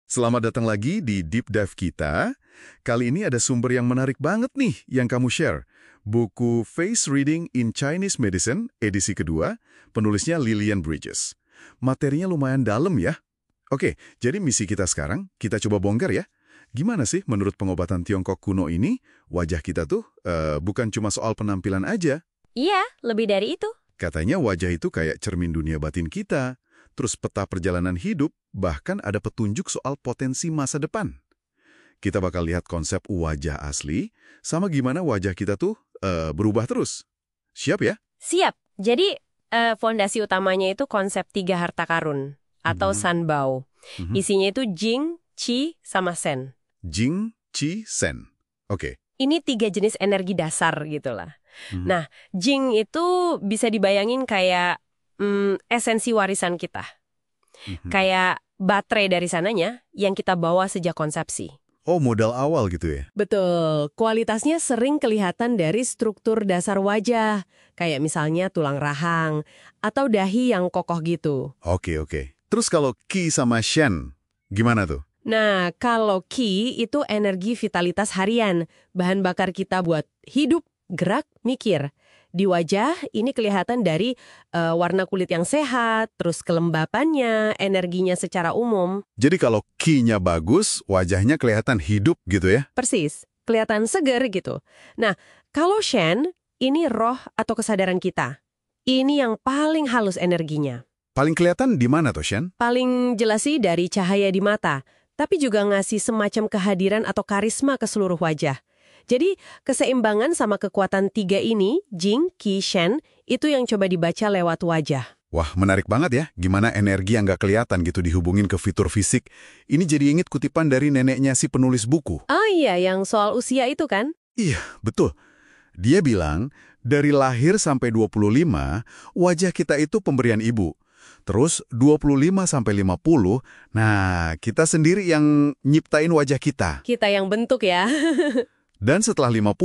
Selamat datang lagi di Deep Dive kita. Kali ini ada sumber yang menarik banget nih yang kamu share. Buku Face Reading in Chinese Medicine, edisi kedua, penulisnya Lillian Bridges. Materinya lumayan dalam ya. Oke, jadi misi kita sekarang, kita coba bongkar ya. Gimana sih menurut pengobatan Tiongkok kuno ini, wajah kita tuh bukan cuma soal penampilan aja. Iya, lebih dari itu. Katanya wajah itu kayak cermin dunia batin kita. Terus peta perjalanan hidup, bahkan ada petunjuk soal potensi masa depan. Kita bakal lihat konsep wajah asli, sama gimana wajah kita tuh berubah terus. Siap ya? Siap. Jadi, fondasi utamanya itu konsep 3 harta karun, atau Sanbao. Isinya itu Jing, Qi, sama Shen. Jing, Qi, Shen. Oke. Ini 3 jenis energi dasar gitu lah. Nah, Jing itu bisa dibayangin kayak esensi warisan kita. Kayak baterai dari sananya yang kita bawa sejak konsepsi. Oh, modal awal gitu ya? Betul. Kualitasnya sering kelihatan dari struktur dasar wajah. Kayak misalnya tulang rahang atau dahi yang kokoh gitu. Oke. Terus kalau Qi sama Shen, gimana tuh? Nah, kalau Qi itu energi vitalitas harian. Bahan bakar kita buat hidup, gerak, mikir. Di wajah ini kelihatan dari warna kulit yang sehat, terus kelembapannya, energinya secara umum. Jadi kalau Qi-nya bagus, wajahnya kelihatan hidup gitu ya? Persis, kelihatan seger gitu. Nah, kalau Shen, ini roh atau kesadaran kita. Ini yang paling halus energinya. Paling kelihatan di mana tuh, Shen? Paling jelas sih dari cahaya di mata, tapi juga ngasih semacam kehadiran atau karisma ke seluruh wajah. Jadi, keseimbangan sama kekuatan 3 ini, Jing, Qi, Shen, itu yang coba dibaca lewat wajah. Wah, menarik banget ya, gimana energi yang nggak kelihatan gitu dihubungin ke fitur fisik. Ini jadi inget kutipan dari neneknya si penulis buku. Oh iya, yang soal usia itu kan? Iya, betul. Dia bilang, dari lahir sampai 25, wajah kita itu pemberian ibu. Terus 25 sampai 50, nah kita sendiri yang nyiptain wajah kita. Kita yang bentuk ya. Dan setelah 50,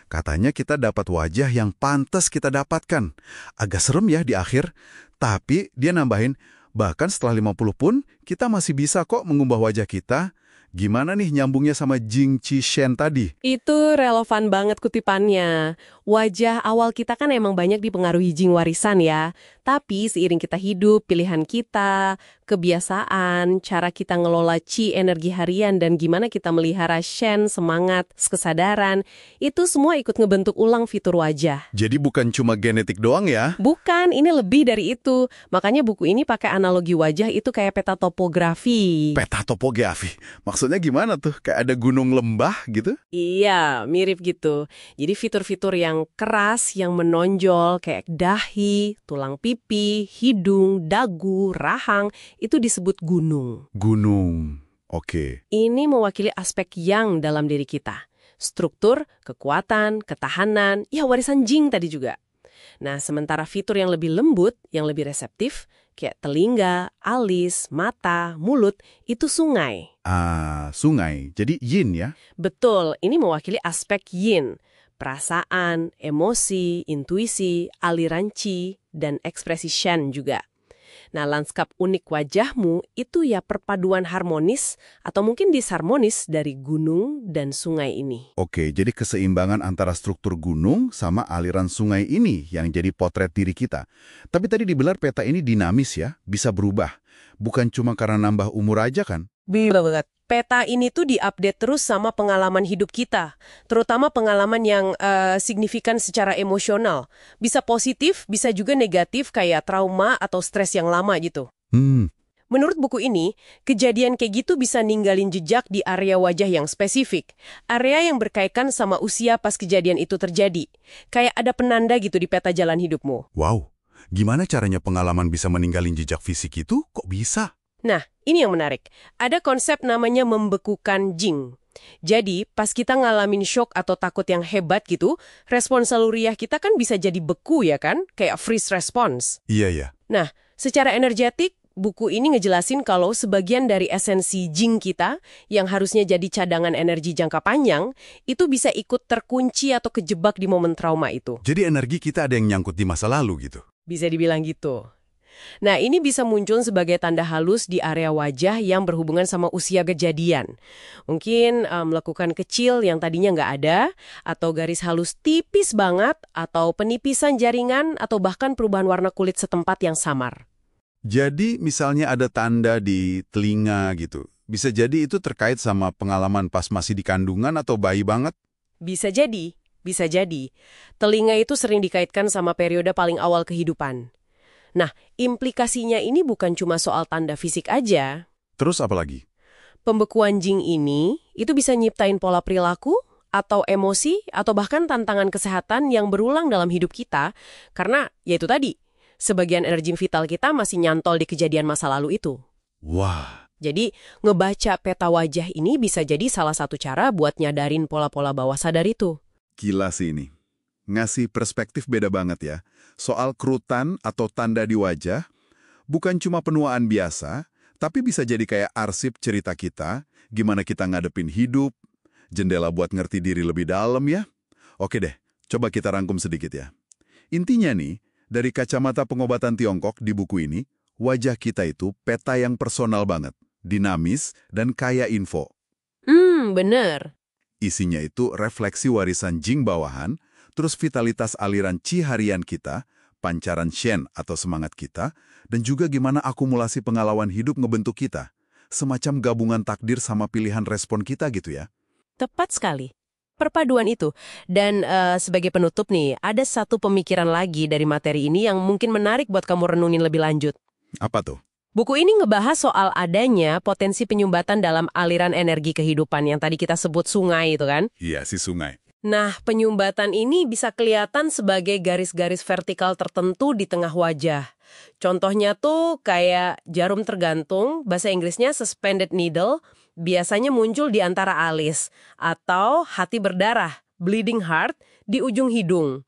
katanya kita dapat wajah yang pantas kita dapatkan. Agak serem ya di akhir, tapi dia nambahin, bahkan setelah 50 pun, kita masih bisa kok mengubah wajah kita. Gimana nih nyambungnya sama Jing, Qi, Shen tadi? Itu relevan banget kutipannya. Wajah awal kita kan emang banyak dipengaruhi Jing warisan ya. Tapi seiring kita hidup, pilihan kita, kebiasaan, cara kita ngelola Qi energi harian, dan gimana kita melihara Shen, semangat, kesadaran, itu semua ikut ngebentuk ulang fitur wajah. Jadi bukan cuma genetik doang ya? Bukan, ini lebih dari itu. Makanya buku ini pakai analogi wajah itu kayak peta topografi. Peta topografi. Maksudnya gimana tuh? Kayak ada gunung lembah gitu? Iya, mirip gitu. Jadi fitur-fitur yang keras, yang menonjol, kayak dahi, tulang pipi, hidung, dagu, rahang, itu disebut gunung. Gunung. Oke. Ini mewakili aspek yang dalam diri kita. Struktur, kekuatan, ketahanan, ya warisan Jing tadi juga. Nah, sementara fitur yang lebih lembut, yang lebih reseptif, kayak telinga, alis, mata, mulut, itu sungai. Sungai. Jadi yin ya? Betul, ini mewakili aspek yin. Perasaan, emosi, intuisi, aliran Qi, dan ekspresi Shen juga. Nah, lanskap unik wajahmu itu ya perpaduan harmonis atau mungkin disharmonis dari gunung dan sungai ini. Oke, jadi keseimbangan antara struktur gunung sama aliran sungai ini yang jadi potret diri kita. Tapi tadi dibilang peta ini dinamis ya, bisa berubah. Bukan cuma karena nambah umur aja kan? Banget. Peta ini tuh diupdate terus sama pengalaman hidup kita, terutama pengalaman yang signifikan secara emosional. Bisa positif, bisa juga negatif kayak trauma atau stres yang lama gitu. Menurut buku ini, kejadian kayak gitu bisa ninggalin jejak di area wajah yang spesifik. Area yang berkaitan sama usia pas kejadian itu terjadi. Kayak ada penanda gitu di peta jalan hidupmu. Wow, gimana caranya pengalaman bisa meninggalin jejak fisik itu? Kok bisa? Nah, ini yang menarik. Ada konsep namanya membekukan Jing. Jadi, pas kita ngalamin shock atau takut yang hebat gitu, respons saluriah kita kan bisa jadi beku ya kan? Kayak freeze response. Iya. Nah, secara energetik, buku ini ngejelasin kalau sebagian dari esensi Jing kita, yang harusnya jadi cadangan energi jangka panjang, itu bisa ikut terkunci atau kejebak di momen trauma itu. Jadi energi kita ada yang nyangkut di masa lalu gitu? Bisa dibilang gitu. Nah, ini bisa muncul sebagai tanda halus di area wajah yang berhubungan sama usia kejadian. Mungkin lekukan kecil yang tadinya nggak ada, atau garis halus tipis banget, atau penipisan jaringan, atau bahkan perubahan warna kulit setempat yang samar. Jadi misalnya ada tanda di telinga gitu. Bisa jadi itu terkait sama pengalaman pas masih di kandungan atau bayi banget? Bisa jadi, bisa jadi. Telinga itu sering dikaitkan sama periode paling awal kehidupan. Nah, implikasinya ini bukan cuma soal tanda fisik aja. Terus apa lagi? Pembekuan Jing ini itu bisa nyiptain pola perilaku atau emosi atau bahkan tantangan kesehatan yang berulang dalam hidup kita karena ya itu tadi, sebagian energi vital kita masih nyantol di kejadian masa lalu itu. Wah, Jadi, ngebaca peta wajah ini bisa jadi salah satu cara buat nyadarin pola-pola bawah sadar itu. Gila sih ini. Ngasih perspektif beda banget ya. Soal kerutan atau tanda di wajah, bukan cuma penuaan biasa, tapi bisa jadi kayak arsip cerita kita, gimana kita ngadepin hidup, jendela buat ngerti diri lebih dalam ya. Oke deh, coba kita rangkum sedikit ya. Intinya nih, dari kacamata pengobatan Tiongkok di buku ini, wajah kita itu peta yang personal banget, dinamis, dan kaya info. Bener. Isinya itu refleksi warisan Jing bawahan, terus vitalitas aliran Qi harian kita, pancaran Shen atau semangat kita, dan juga gimana akumulasi pengalaman hidup ngebentuk kita. Semacam gabungan takdir sama pilihan respon kita gitu ya. Tepat sekali. Perpaduan itu. Dan sebagai penutup nih, ada satu pemikiran lagi dari materi ini yang mungkin menarik buat kamu renungin lebih lanjut. Apa tuh? Buku ini ngebahas soal adanya potensi penyumbatan dalam aliran energi kehidupan yang tadi kita sebut sungai itu kan. Iya, si sungai. Nah, penyumbatan ini bisa kelihatan sebagai garis-garis vertikal tertentu di tengah wajah. Contohnya tuh kayak jarum tergantung, bahasa Inggrisnya suspended needle, biasanya muncul di antara alis. Atau hati berdarah, bleeding heart, di ujung hidung.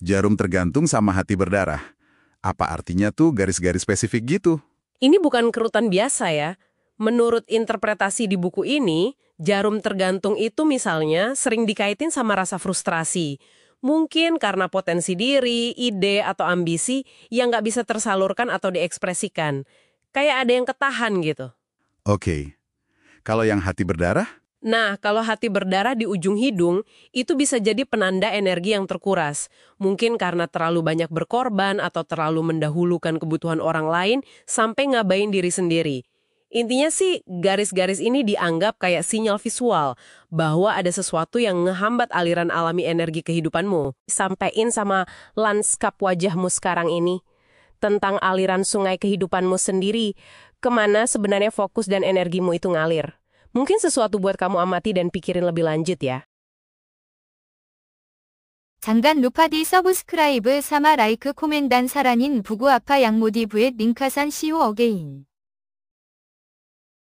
Jarum tergantung sama hati berdarah. Apa artinya tuh garis-garis spesifik gitu? Ini bukan kerutan biasa ya. Menurut interpretasi di buku ini, jarum tergantung itu misalnya sering dikaitin sama rasa frustrasi. Mungkin karena potensi diri, ide, atau ambisi yang nggak bisa tersalurkan atau diekspresikan. Kayak ada yang ketahan gitu. Oke. Kalau yang hati berdarah? Nah, kalau hati berdarah di ujung hidung, itu bisa jadi penanda energi yang terkuras. Mungkin karena terlalu banyak berkorban atau terlalu mendahulukan kebutuhan orang lain sampai ngabain diri sendiri. Intinya sih, garis-garis ini dianggap kayak sinyal visual bahwa ada sesuatu yang ngehambat aliran alami energi kehidupanmu. Sampein sama lanskap wajahmu sekarang ini. Tentang aliran sungai kehidupanmu sendiri, kemana sebenarnya fokus dan energimu itu ngalir. Mungkin sesuatu buat kamu amati dan pikirin lebih lanjut ya. 장단 루파디 서브스크라이브 사마 라이크 코멘단 사란인 부구 아파 양모디브의 링카산 시우 어게인